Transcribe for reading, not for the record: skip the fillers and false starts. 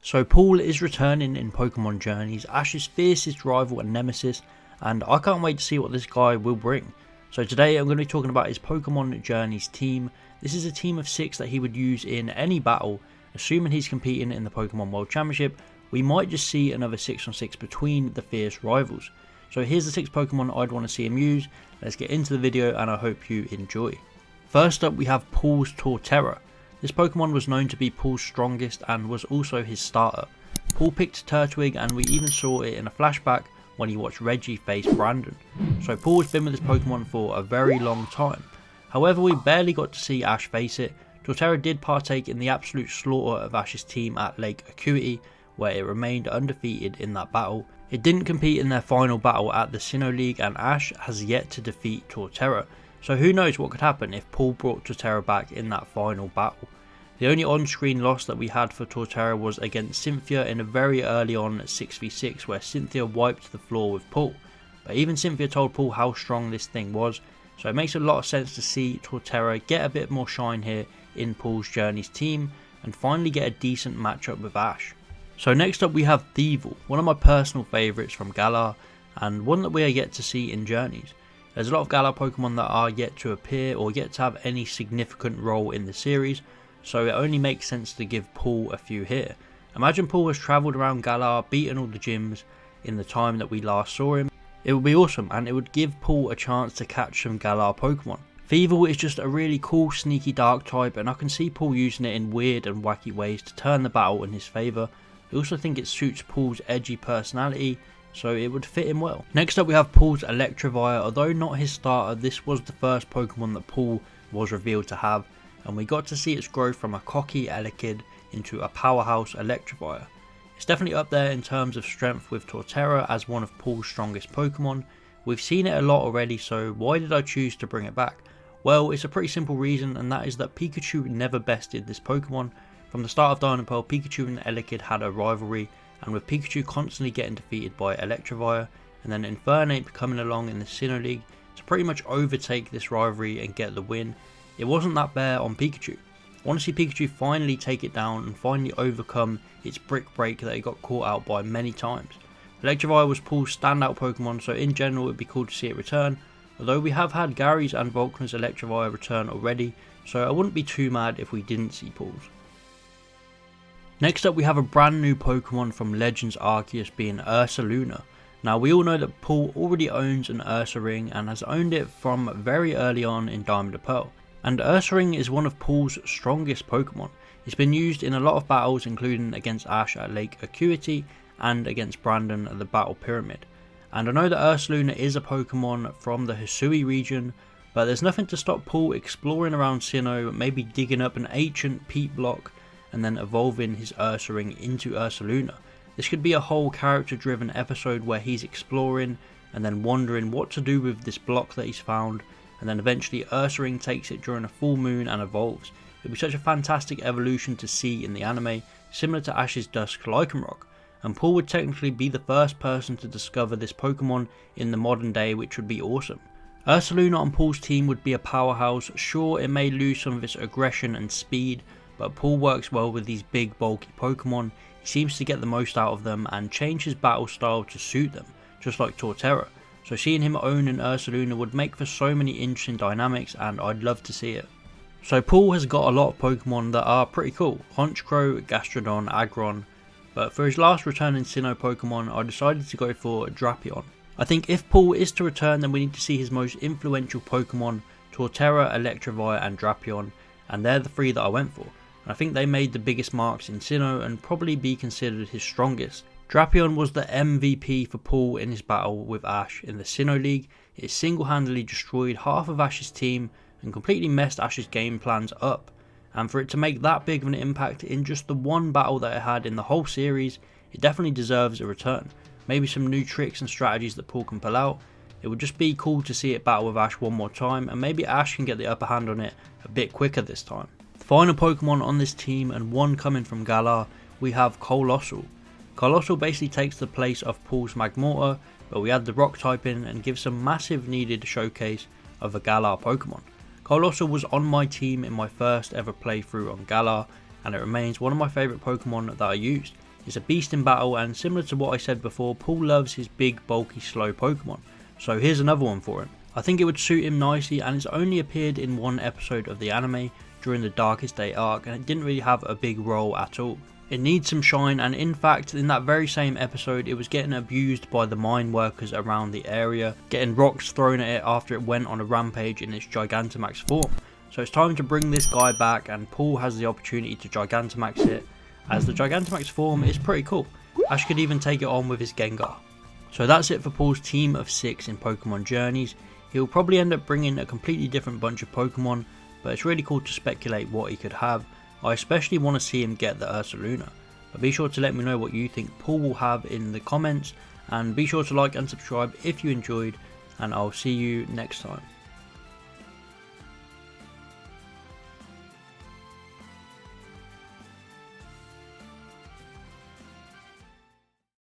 So Paul is returning in Pokemon Journeys, Ash's fiercest rival and nemesis, and I can't wait to see what this guy will bring. So today I'm going to be talking about his Pokemon Journeys team. This is a team of 6 that he would use in any battle, assuming he's competing in the Pokemon World Championship. We might just see another 6-on-6 between the fierce rivals. So here's the 6 Pokemon I'd want to see him use. Let's get into the video and I hope you enjoy. First up we have Paul's Torterra. This Pokemon was known to be Paul's strongest and was also his starter. Paul picked Turtwig and we even saw it in a flashback when he watched Reggie face Brandon. So Paul has been with this Pokemon for a very long time. However, we barely got to see Ash face it. Torterra did partake in the absolute slaughter of Ash's team at Lake Acuity, where it remained undefeated in that battle. It didn't compete in their final battle at the Sinnoh League and Ash has yet to defeat Torterra. So who knows what could happen if Paul brought Torterra back in that final battle. The only on-screen loss that we had for Torterra was against Cynthia in a very early on 6v6 where Cynthia wiped the floor with Paul. But even Cynthia told Paul how strong this thing was, so it makes a lot of sense to see Torterra get a bit more shine here in Paul's Journeys team and finally get a decent matchup with Ash. So next up we have Fievel, one of my personal favourites from Galar and one that we are yet to see in Journeys. There's a lot of Galar Pokemon that are yet to appear or yet to have any significant role in the series, so it only makes sense to give Paul a few here. Imagine Paul has travelled around Galar, beaten all the gyms in the time that we last saw him. It would be awesome and it would give Paul a chance to catch some Galar Pokemon. Fievel is just a really cool sneaky dark type and I can see Paul using it in weird and wacky ways to turn the battle in his favour. I also think it suits Paul's edgy personality, so it would fit him well. Next up we have Paul's Electrify. Although not his starter, this was the first Pokemon that Paul was revealed to have, and we got to see its growth from a cocky Elekid into a powerhouse Electrifier. It's definitely up there in terms of strength with Torterra as one of Paul's strongest Pokemon. We've seen it a lot already, so why did I choose to bring it back? Well, it's a pretty simple reason, and that is that Pikachu never bested this Pokemon. From the start of Diamond and Pearl, Pikachu and Elekid had a rivalry, and with Pikachu constantly getting defeated by Electrify, and then Infernape coming along in the Sinnoh League to pretty much overtake this rivalry and get the win, it wasn't that bad on Pikachu. I want to see Pikachu finally take it down and finally overcome its brick break that it got caught out by many times. Electrify was Paul's standout Pokemon, so in general it would be cool to see it return, although we have had Gary's and Volkner's Electrify return already, so I wouldn't be too mad if we didn't see Paul's. Next up we have a brand new Pokemon from Legends Arceus being Ursuluna. Now we all know that Paul already owns an Ursaring and has owned it from very early on in Diamond and Pearl. And Ursaring is one of Paul's strongest Pokemon. It's been used in a lot of battles including against Ash at Lake Acuity and against Brandon at the Battle Pyramid. And I know that Ursuluna is a Pokemon from the Hisui region, but there's nothing to stop Paul exploring around Sinnoh, maybe digging up an ancient peat block and then evolving his Ursaring into Ursuluna. This could be a whole character driven episode where he's exploring and then wondering what to do with this block that he's found, and then eventually Ursaring takes it during a full moon and evolves. It would be such a fantastic evolution to see in the anime, similar to Ash's Dusk Lycanroc, and Paul would technically be the first person to discover this Pokemon in the modern day, which would be awesome. Ursuluna on Paul's team would be a powerhouse. Sure, it may lose some of its aggression and speed, but Paul works well with these big bulky Pokemon. He seems to get the most out of them and change his battle style to suit them, just like Torterra. So seeing him own an Ursuluna would make for so many interesting dynamics and I'd love to see it. So Paul has got a lot of Pokemon that are pretty cool, Honchkrow, Gastrodon, Aggron, but for his last returning Sinnoh Pokemon I decided to go for Drapion. I think if Paul is to return then we need to see his most influential Pokemon, Torterra, Electrify and Drapion, and they're the 3 that I went for. I think they made the biggest marks in Sinnoh and probably be considered his strongest. Drapion was the MVP for Paul in his battle with Ash in the Sinnoh League. It single-handedly destroyed half of Ash's team and completely messed Ash's game plans up. And for it to make that big of an impact in just the one battle that it had in the whole series, it definitely deserves a return. Maybe some new tricks and strategies that Paul can pull out. It would just be cool to see it battle with Ash one more time, and maybe Ash can get the upper hand on it a bit quicker this time. Final Pokemon on this team, and one coming from Galar, we have Colossal. Colossal basically takes the place of Paul's Magmortar, but we add the rock type in and give some massive needed showcase of a Galar Pokemon. Colossal was on my team in my first ever playthrough on Galar, and it remains one of my favourite Pokemon that I used. It's a beast in battle, and similar to what I said before, Paul loves his big, bulky, slow Pokemon. So here's another one for him. I think it would suit him nicely, and it's only appeared in one episode of the anime during the Darkest Day arc, and it didn't really have a big role at all. It needs some shine, and in fact in that very same episode it was getting abused by the mine workers around the area, getting rocks thrown at it after it went on a rampage in its Gigantamax form. So it's time to bring this guy back, and Paul has the opportunity to Gigantamax it, as the Gigantamax form is pretty cool. Ash could even take it on with his Gengar. So that's it for Paul's team of 6 in Pokemon Journeys. He'll probably end up bringing a completely different bunch of Pokemon, but it's really cool to speculate what he could have. I especially want to see him get the Ursuluna. But be sure to let me know what you think Paul will have in the comments, and be sure to like and subscribe if you enjoyed, and I'll see you next time.